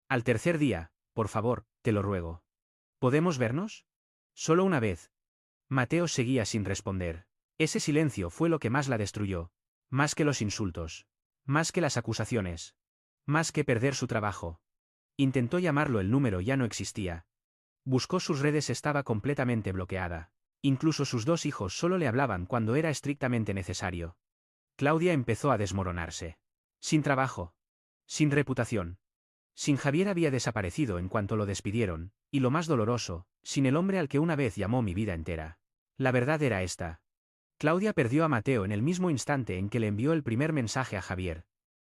Al tercer día: por favor, te lo ruego. ¿Podemos vernos? Solo una vez. Mateo seguía sin responder. Ese silencio fue lo que más la destruyó. Más que los insultos. Más que las acusaciones. Más que perder su trabajo. Intentó llamarlo, el número ya no existía. Buscó sus redes, estaba completamente bloqueada. Incluso sus 2 hijos solo le hablaban cuando era estrictamente necesario. Claudia empezó a desmoronarse. Sin trabajo. Sin reputación. Sin Javier, había desaparecido en cuanto lo despidieron, y lo más doloroso, sin el hombre al que una vez llamó mi vida entera. La verdad era esta. Claudia perdió a Mateo en el mismo instante en que le envió el primer mensaje a Javier.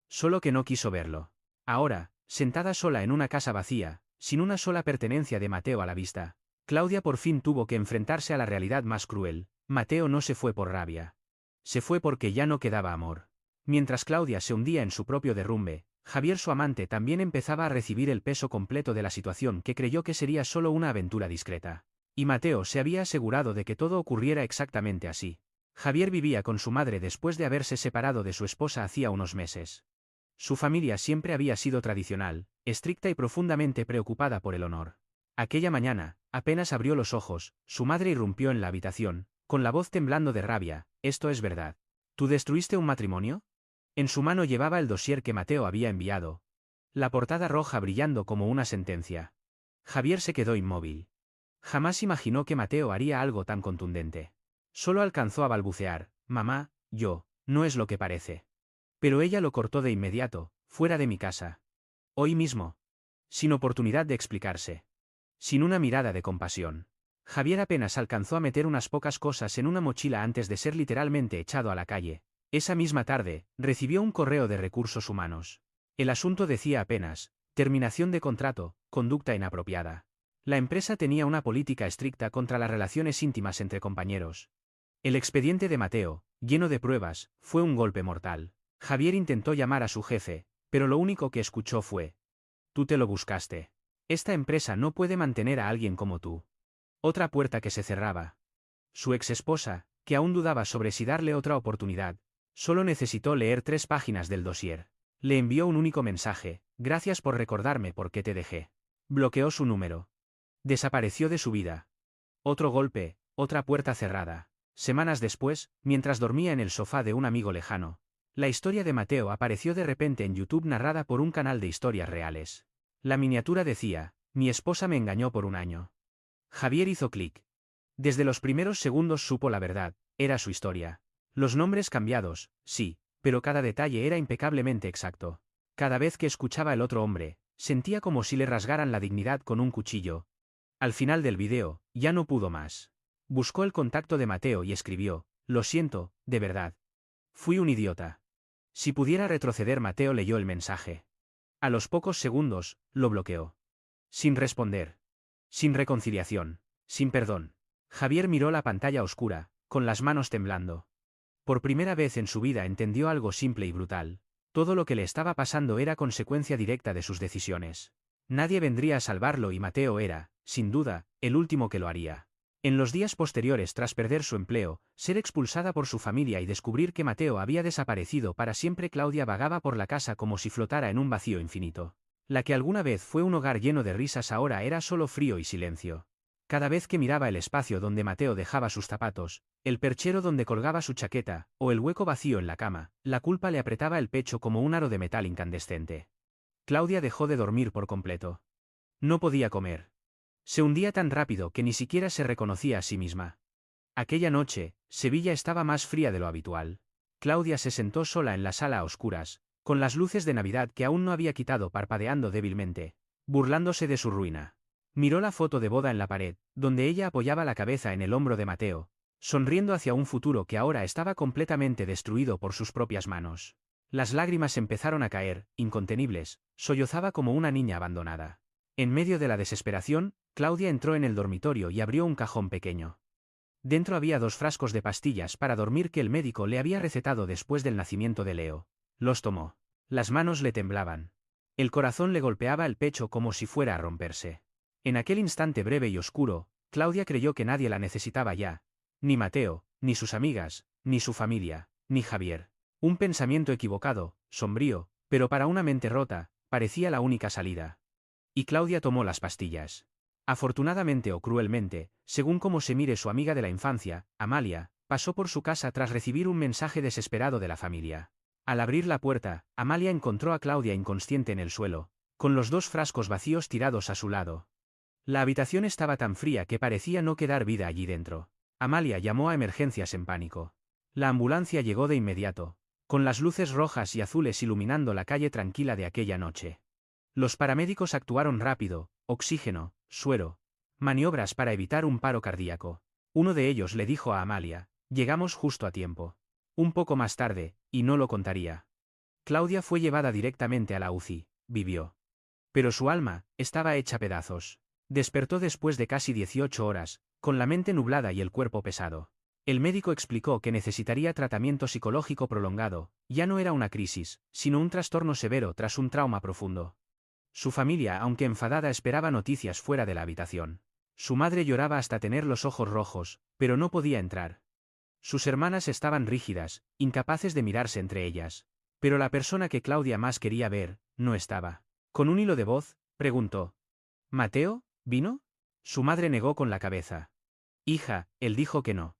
Solo que no quiso verlo. Ahora, sentada sola en una casa vacía, sin una sola pertenencia de Mateo a la vista, Claudia por fin tuvo que enfrentarse a la realidad más cruel. Mateo no se fue por rabia. Se fue porque ya no quedaba amor. Mientras Claudia se hundía en su propio derrumbe, Javier, su amante, también empezaba a recibir el peso completo de la situación que creyó que sería solo una aventura discreta. Y Mateo se había asegurado de que todo ocurriera exactamente así. Javier vivía con su madre después de haberse separado de su esposa hacía unos meses. Su familia siempre había sido tradicional, estricta y profundamente preocupada por el honor. Aquella mañana, apenas abrió los ojos, su madre irrumpió en la habitación, con la voz temblando de rabia: ¿esto es verdad? ¿Tú destruiste un matrimonio? En su mano llevaba el dossier que Mateo había enviado. La portada roja brillando como una sentencia. Javier se quedó inmóvil. Jamás imaginó que Mateo haría algo tan contundente. Solo alcanzó a balbucear: mamá, no es lo que parece. Pero ella lo cortó de inmediato: fuera de mi casa. Hoy mismo. Sin oportunidad de explicarse. Sin una mirada de compasión. Javier apenas alcanzó a meter unas pocas cosas en una mochila antes de ser literalmente echado a la calle. Esa misma tarde, recibió un correo de recursos humanos. El asunto decía apenas: terminación de contrato, conducta inapropiada. La empresa tenía una política estricta contra las relaciones íntimas entre compañeros. El expediente de Mateo, lleno de pruebas, fue un golpe mortal. Javier intentó llamar a su jefe, pero lo único que escuchó fue: tú te lo buscaste. Esta empresa no puede mantener a alguien como tú. Otra puerta que se cerraba. Su exesposa, que aún dudaba sobre si darle otra oportunidad, solo necesitó leer 3 páginas del dossier. Le envió un único mensaje: gracias por recordarme por qué te dejé. Bloqueó su número. Desapareció de su vida. Otro golpe, otra puerta cerrada. Semanas después, mientras dormía en el sofá de un amigo lejano, la historia de Mateo apareció de repente en YouTube narrada por un canal de historias reales. La miniatura decía: mi esposa me engañó por un año. Javier hizo clic. Desde los primeros segundos supo la verdad: era su historia. Los nombres cambiados, sí, pero cada detalle era impecablemente exacto. Cada vez que escuchaba el otro hombre, sentía como si le rasgaran la dignidad con un cuchillo. Al final del video, ya no pudo más. Buscó el contacto de Mateo y escribió: lo siento, de verdad. Fui un idiota. Si pudiera retroceder. Mateo leyó el mensaje. A los pocos segundos, lo bloqueó. Sin responder. Sin reconciliación. Sin perdón. Javier miró la pantalla oscura, con las manos temblando. Por primera vez en su vida entendió algo simple y brutal. Todo lo que le estaba pasando era consecuencia directa de sus decisiones. Nadie vendría a salvarlo y Mateo era, sin duda, el último que lo haría. En los días posteriores, tras perder su empleo, ser expulsada por su familia y descubrir que Mateo había desaparecido para siempre, Claudia vagaba por la casa como si flotara en un vacío infinito. La que alguna vez fue un hogar lleno de risas ahora era solo frío y silencio. Cada vez que miraba el espacio donde Mateo dejaba sus zapatos, el perchero donde colgaba su chaqueta, o el hueco vacío en la cama, la culpa le apretaba el pecho como un aro de metal incandescente. Claudia dejó de dormir por completo. No podía comer. Se hundía tan rápido que ni siquiera se reconocía a sí misma. Aquella noche, Sevilla estaba más fría de lo habitual. Claudia se sentó sola en la sala a oscuras, con las luces de Navidad que aún no había quitado parpadeando débilmente, burlándose de su ruina. Miró la foto de boda en la pared, donde ella apoyaba la cabeza en el hombro de Mateo, sonriendo hacia un futuro que ahora estaba completamente destruido por sus propias manos. Las lágrimas empezaron a caer, incontenibles, sollozaba como una niña abandonada. En medio de la desesperación, Claudia entró en el dormitorio y abrió un cajón pequeño. Dentro había 2 frascos de pastillas para dormir que el médico le había recetado después del nacimiento de Leo. Los tomó. Las manos le temblaban. El corazón le golpeaba el pecho como si fuera a romperse. En aquel instante breve y oscuro, Claudia creyó que nadie la necesitaba ya. Ni Mateo, ni sus amigas, ni su familia, ni Javier. Un pensamiento equivocado, sombrío, pero para una mente rota, parecía la única salida. Y Claudia tomó las pastillas. Afortunadamente o cruelmente, según como se mire, su amiga de la infancia, Amalia, pasó por su casa tras recibir un mensaje desesperado de la familia. Al abrir la puerta, Amalia encontró a Claudia inconsciente en el suelo, con los 2 frascos vacíos tirados a su lado. La habitación estaba tan fría que parecía no quedar vida allí dentro. Amalia llamó a emergencias en pánico. La ambulancia llegó de inmediato, con las luces rojas y azules iluminando la calle tranquila de aquella noche. Los paramédicos actuaron rápido: oxígeno, suero, maniobras para evitar un paro cardíaco. Uno de ellos le dijo a Amalia: llegamos justo a tiempo. Un poco más tarde, y no lo contaría. Claudia fue llevada directamente a la UCI, vivió. Pero su alma estaba hecha pedazos. Despertó después de casi 18 horas, con la mente nublada y el cuerpo pesado. El médico explicó que necesitaría tratamiento psicológico prolongado. Ya no era una crisis, sino un trastorno severo tras un trauma profundo. Su familia, aunque enfadada, esperaba noticias fuera de la habitación. Su madre lloraba hasta tener los ojos rojos, pero no podía entrar. Sus hermanas estaban rígidas, incapaces de mirarse entre ellas. Pero la persona que Claudia más quería ver, no estaba. Con un hilo de voz, preguntó: ¿Mateo, vino? Su madre negó con la cabeza. Hija, él dijo que no.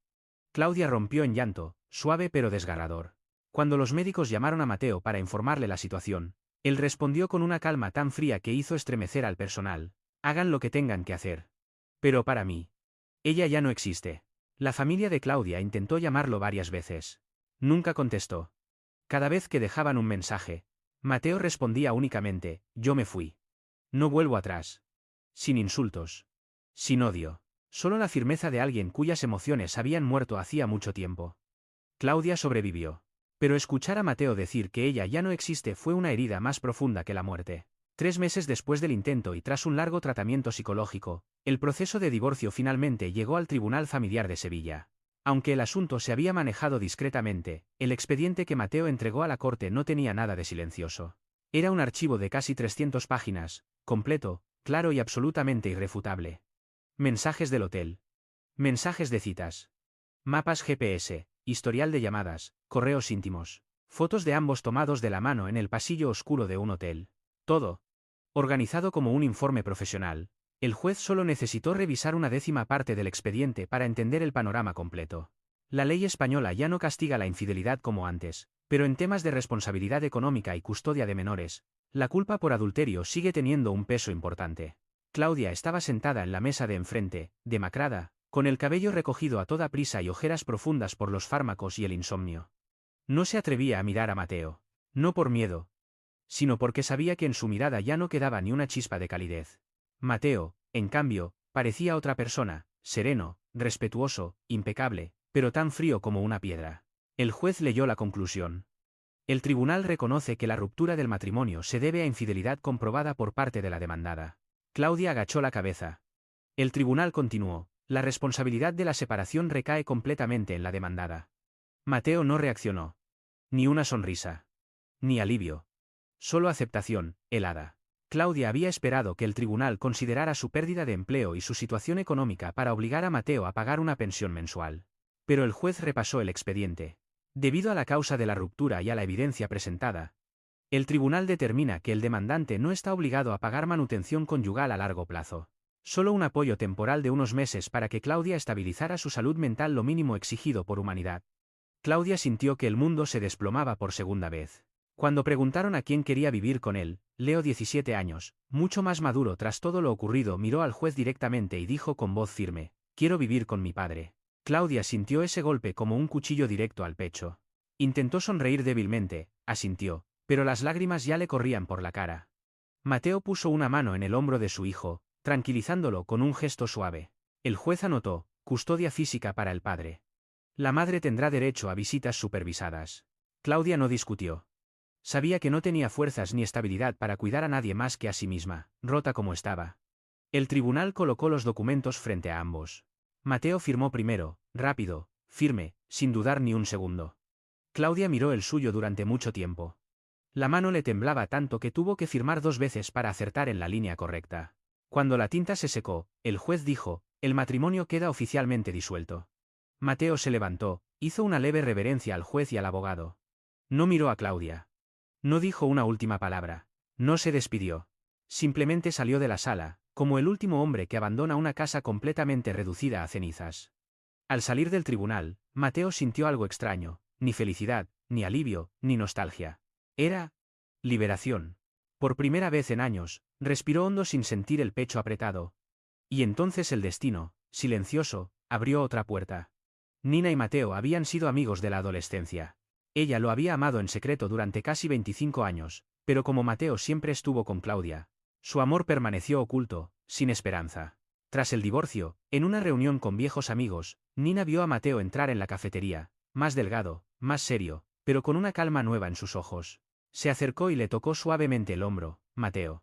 Claudia rompió en llanto, suave pero desgarrador. Cuando los médicos llamaron a Mateo para informarle la situación, él respondió con una calma tan fría que hizo estremecer al personal: hagan lo que tengan que hacer. Pero para mí, ella ya no existe. La familia de Claudia intentó llamarlo varias veces. Nunca contestó. Cada vez que dejaban un mensaje, Mateo respondía únicamente: yo me fui. No vuelvo atrás. Sin insultos. Sin odio. Solo la firmeza de alguien cuyas emociones habían muerto hacía mucho tiempo. Claudia sobrevivió. Pero escuchar a Mateo decir que ella ya no existe fue una herida más profunda que la muerte. 3 meses después del intento y tras un largo tratamiento psicológico, el proceso de divorcio finalmente llegó al Tribunal Familiar de Sevilla. Aunque el asunto se había manejado discretamente, el expediente que Mateo entregó a la corte no tenía nada de silencioso. Era un archivo de casi 300 páginas, completo, claro y absolutamente irrefutable. Mensajes del hotel. Mensajes de citas. Mapas GPS, historial de llamadas, correos íntimos. Fotos de ambos tomados de la mano en el pasillo oscuro de un hotel. Todo organizado como un informe profesional. El juez solo necesitó revisar una décima parte del expediente para entender el panorama completo. La ley española ya no castiga la infidelidad como antes, pero en temas de responsabilidad económica y custodia de menores, la culpa por adulterio sigue teniendo un peso importante. Claudia estaba sentada en la mesa de enfrente, demacrada, con el cabello recogido a toda prisa y ojeras profundas por los fármacos y el insomnio. No se atrevía a mirar a Mateo. No por miedo, sino porque sabía que en su mirada ya no quedaba ni una chispa de calidez. Mateo, en cambio, parecía otra persona, sereno, respetuoso, impecable, pero tan frío como una piedra. El juez leyó la conclusión. El tribunal reconoce que la ruptura del matrimonio se debe a infidelidad comprobada por parte de la demandada. Claudia agachó la cabeza. El tribunal continuó. La responsabilidad de la separación recae completamente en la demandada. Mateo no reaccionó. Ni una sonrisa. Ni alivio. Solo aceptación, helada. Claudia había esperado que el tribunal considerara su pérdida de empleo y su situación económica para obligar a Mateo a pagar una pensión mensual. Pero el juez repasó el expediente. Debido a la causa de la ruptura y a la evidencia presentada, el tribunal determina que el demandante no está obligado a pagar manutención conyugal a largo plazo. Solo un apoyo temporal de unos meses para que Claudia estabilizara su salud mental, lo mínimo exigido por humanidad. Claudia sintió que el mundo se desplomaba por segunda vez. Cuando preguntaron a quién quería vivir con él, Leo, 17 años, mucho más maduro tras todo lo ocurrido, miró al juez directamente y dijo con voz firme: «Quiero vivir con mi padre». Claudia sintió ese golpe como un cuchillo directo al pecho. Intentó sonreír débilmente, asintió, pero las lágrimas ya le corrían por la cara. Mateo puso una mano en el hombro de su hijo, tranquilizándolo con un gesto suave. El juez anotó: custodia física para el padre. La madre tendrá derecho a visitas supervisadas. Claudia no discutió. Sabía que no tenía fuerzas ni estabilidad para cuidar a nadie más que a sí misma, rota como estaba. El tribunal colocó los documentos frente a ambos. Mateo firmó primero, rápido, firme, sin dudar ni un segundo. Claudia miró el suyo durante mucho tiempo. La mano le temblaba tanto que tuvo que firmar 2 veces para acertar en la línea correcta. Cuando la tinta se secó, el juez dijo: «El matrimonio queda oficialmente disuelto». Mateo se levantó, hizo una leve reverencia al juez y al abogado. No miró a Claudia. No dijo una última palabra. No se despidió. Simplemente salió de la sala, como el último hombre que abandona una casa completamente reducida a cenizas. Al salir del tribunal, Mateo sintió algo extraño: ni felicidad, ni alivio, ni nostalgia. Era liberación. Por primera vez en años, respiró hondo sin sentir el pecho apretado. Y entonces el destino, silencioso, abrió otra puerta. Nina y Mateo habían sido amigos de la adolescencia. Ella lo había amado en secreto durante casi 25 años, pero como Mateo siempre estuvo con Claudia, su amor permaneció oculto, sin esperanza. Tras el divorcio, en una reunión con viejos amigos, Nina vio a Mateo entrar en la cafetería, más delgado, más serio, pero con una calma nueva en sus ojos. Se acercó y le tocó suavemente el hombro. «Mateo.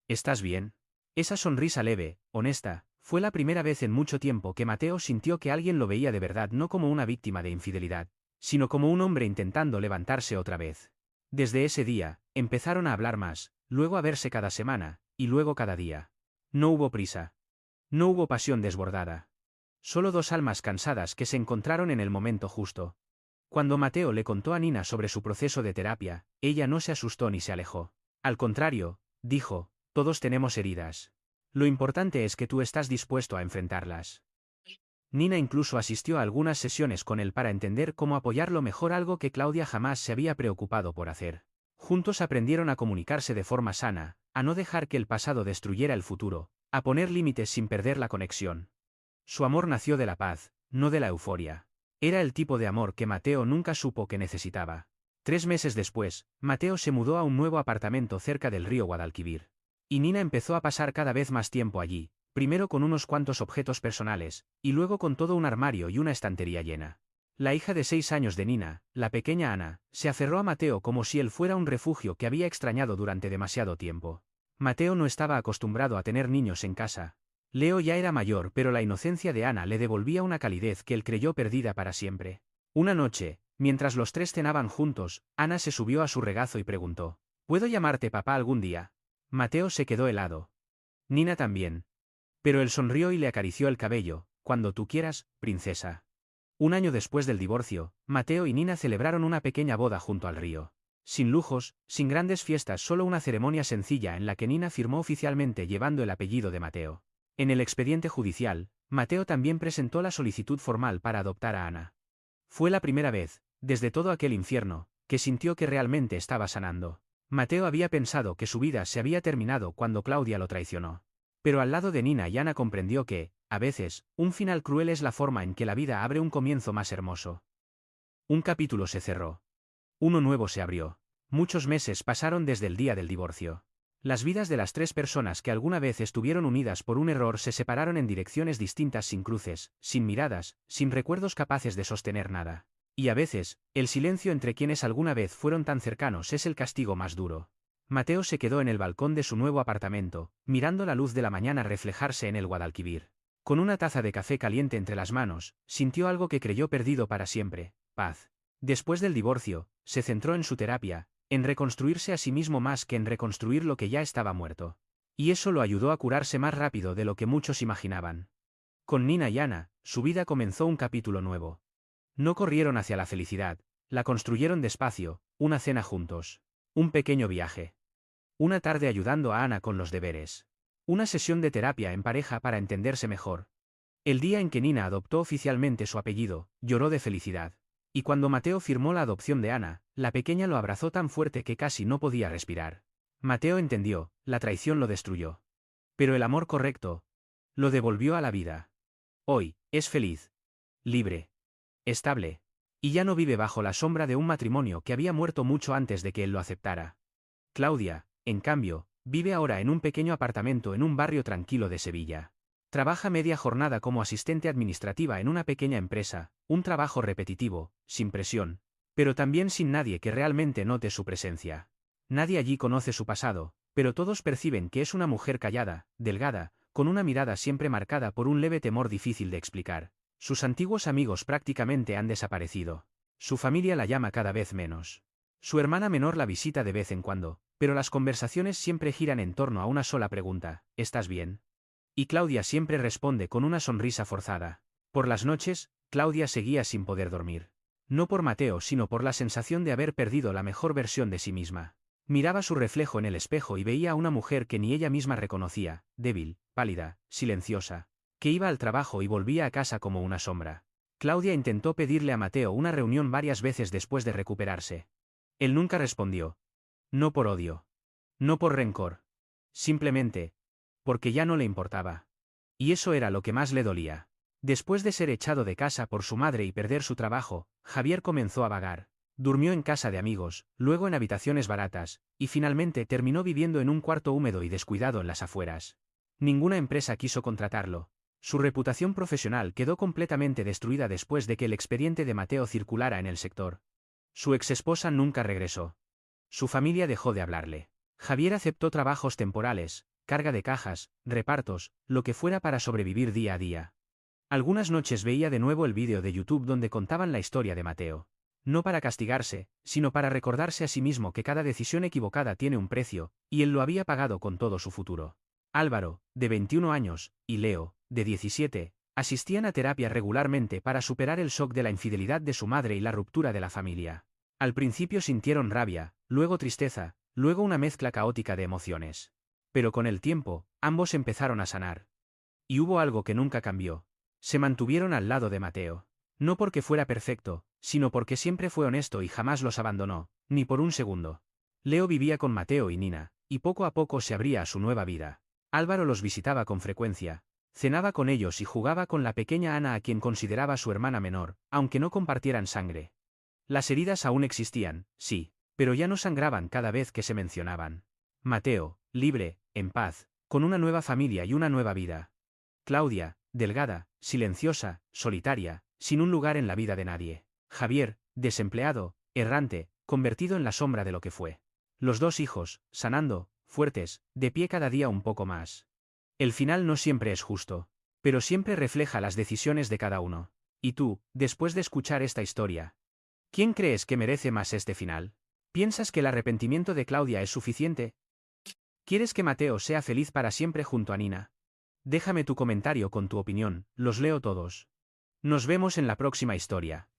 ¿Estás bien?». Esa sonrisa leve, honesta, fue la primera vez en mucho tiempo que Mateo sintió que alguien lo veía de verdad, no como una víctima de infidelidad, sino como un hombre intentando levantarse otra vez. Desde ese día, empezaron a hablar más, luego a verse cada semana, y luego cada día. No hubo prisa. No hubo pasión desbordada. Solo 2 almas cansadas que se encontraron en el momento justo. Cuando Mateo le contó a Nina sobre su proceso de terapia, ella no se asustó ni se alejó. Al contrario, dijo: «Todos tenemos heridas. Lo importante es que tú estás dispuesto a enfrentarlas». Nina incluso asistió a algunas sesiones con él para entender cómo apoyarlo mejor, algo que Claudia jamás se había preocupado por hacer. Juntos aprendieron a comunicarse de forma sana, a no dejar que el pasado destruyera el futuro, a poner límites sin perder la conexión. Su amor nació de la paz, no de la euforia. Era el tipo de amor que Mateo nunca supo que necesitaba. 3 meses después, Mateo se mudó a un nuevo apartamento cerca del río Guadalquivir. Y Nina empezó a pasar cada vez más tiempo allí, primero con unos cuantos objetos personales, y luego con todo un armario y una estantería llena. La hija de 6 años de Nina, la pequeña Ana, se aferró a Mateo como si él fuera un refugio que había extrañado durante demasiado tiempo. Mateo no estaba acostumbrado a tener niños en casa. Leo ya era mayor, pero la inocencia de Ana le devolvía una calidez que él creyó perdida para siempre. Una noche, mientras los tres cenaban juntos, Ana se subió a su regazo y preguntó: ¿Puedo llamarte papá algún día? Mateo se quedó helado. Nina también. Pero él sonrió y le acarició el cabello: cuando tú quieras, princesa. Un año después del divorcio, Mateo y Nina celebraron una pequeña boda junto al río. Sin lujos, sin grandes fiestas, solo una ceremonia sencilla en la que Nina firmó oficialmente llevando el apellido de Mateo. En el expediente judicial, Mateo también presentó la solicitud formal para adoptar a Ana. Fue la primera vez, desde todo aquel infierno, que sintió que realmente estaba sanando. Mateo había pensado que su vida se había terminado cuando Claudia lo traicionó. Pero al lado de Nina y Ana comprendió que, a veces, un final cruel es la forma en que la vida abre un comienzo más hermoso. Un capítulo se cerró. Uno nuevo se abrió. Muchos meses pasaron desde el día del divorcio. Las vidas de las tres personas que alguna vez estuvieron unidas por un error se separaron en direcciones distintas, sin cruces, sin miradas, sin recuerdos capaces de sostener nada. Y a veces, el silencio entre quienes alguna vez fueron tan cercanos es el castigo más duro. Mateo se quedó en el balcón de su nuevo apartamento, mirando la luz de la mañana reflejarse en el Guadalquivir. Con una taza de café caliente entre las manos, sintió algo que creyó perdido para siempre: paz. Después del divorcio, se centró en su terapia, en reconstruirse a sí mismo más que en reconstruir lo que ya estaba muerto. Y eso lo ayudó a curarse más rápido de lo que muchos imaginaban. Con Nina y Ana, su vida comenzó un capítulo nuevo. No corrieron hacia la felicidad, la construyeron despacio: una cena juntos. Un pequeño viaje. Una tarde ayudando a Ana con los deberes. Una sesión de terapia en pareja para entenderse mejor. El día en que Nina adoptó oficialmente su apellido, lloró de felicidad. Y cuando Mateo firmó la adopción de Ana, la pequeña lo abrazó tan fuerte que casi no podía respirar. Mateo entendió: la traición lo destruyó. Pero el amor correcto lo devolvió a la vida. Hoy, es feliz, libre, estable. Y ya no vive bajo la sombra de un matrimonio que había muerto mucho antes de que él lo aceptara. Claudia, en cambio, vive ahora en un pequeño apartamento en un barrio tranquilo de Sevilla. Trabaja media jornada como asistente administrativa en una pequeña empresa, un trabajo repetitivo, sin presión, pero también sin nadie que realmente note su presencia. Nadie allí conoce su pasado, pero todos perciben que es una mujer callada, delgada, con una mirada siempre marcada por un leve temor difícil de explicar. Sus antiguos amigos prácticamente han desaparecido. Su familia la llama cada vez menos. Su hermana menor la visita de vez en cuando, pero las conversaciones siempre giran en torno a una sola pregunta: ¿estás bien? Y Claudia siempre responde con una sonrisa forzada. Por las noches, Claudia seguía sin poder dormir. No por Mateo, sino por la sensación de haber perdido la mejor versión de sí misma. Miraba su reflejo en el espejo y veía a una mujer que ni ella misma reconocía: débil, pálida, silenciosa, que iba al trabajo y volvía a casa como una sombra. Claudia intentó pedirle a Mateo una reunión varias veces después de recuperarse. Él nunca respondió. No por odio. No por rencor. Simplemente porque ya no le importaba. Y eso era lo que más le dolía. Después de ser echado de casa por su madre y perder su trabajo, Javier comenzó a vagar. Durmió en casa de amigos, luego en habitaciones baratas, y finalmente terminó viviendo en un cuarto húmedo y descuidado en las afueras. Ninguna empresa quiso contratarlo. Su reputación profesional quedó completamente destruida después de que el expediente de Mateo circulara en el sector. Su exesposa nunca regresó. Su familia dejó de hablarle. Javier aceptó trabajos temporales, carga de cajas, repartos, lo que fuera para sobrevivir día a día. Algunas noches veía de nuevo el vídeo de YouTube donde contaban la historia de Mateo. No para castigarse, sino para recordarse a sí mismo que cada decisión equivocada tiene un precio, y él lo había pagado con todo su futuro. Álvaro, de 21 años, y Leo, de 17, asistían a terapia regularmente para superar el shock de la infidelidad de su madre y la ruptura de la familia. Al principio sintieron rabia, luego tristeza, luego una mezcla caótica de emociones. Pero con el tiempo, ambos empezaron a sanar. Y hubo algo que nunca cambió. Se mantuvieron al lado de Mateo. No porque fuera perfecto, sino porque siempre fue honesto y jamás los abandonó, ni por un segundo. Leo vivía con Mateo y Nina, y poco a poco se abría a su nueva vida. Álvaro los visitaba con frecuencia, cenaba con ellos y jugaba con la pequeña Ana, a quien consideraba su hermana menor, aunque no compartieran sangre. Las heridas aún existían, sí, pero ya no sangraban cada vez que se mencionaban. Mateo, libre, en paz, con una nueva familia y una nueva vida. Claudia, delgada, silenciosa, solitaria, sin un lugar en la vida de nadie. Javier, desempleado, errante, convertido en la sombra de lo que fue. Los dos hijos, sanando, fuertes, de pie cada día un poco más. El final no siempre es justo, pero siempre refleja las decisiones de cada uno. ¿Y tú, después de escuchar esta historia, quién crees que merece más este final? ¿Piensas que el arrepentimiento de Claudia es suficiente? ¿Quieres que Mateo sea feliz para siempre junto a Nina? Déjame tu comentario con tu opinión, los leo todos. Nos vemos en la próxima historia.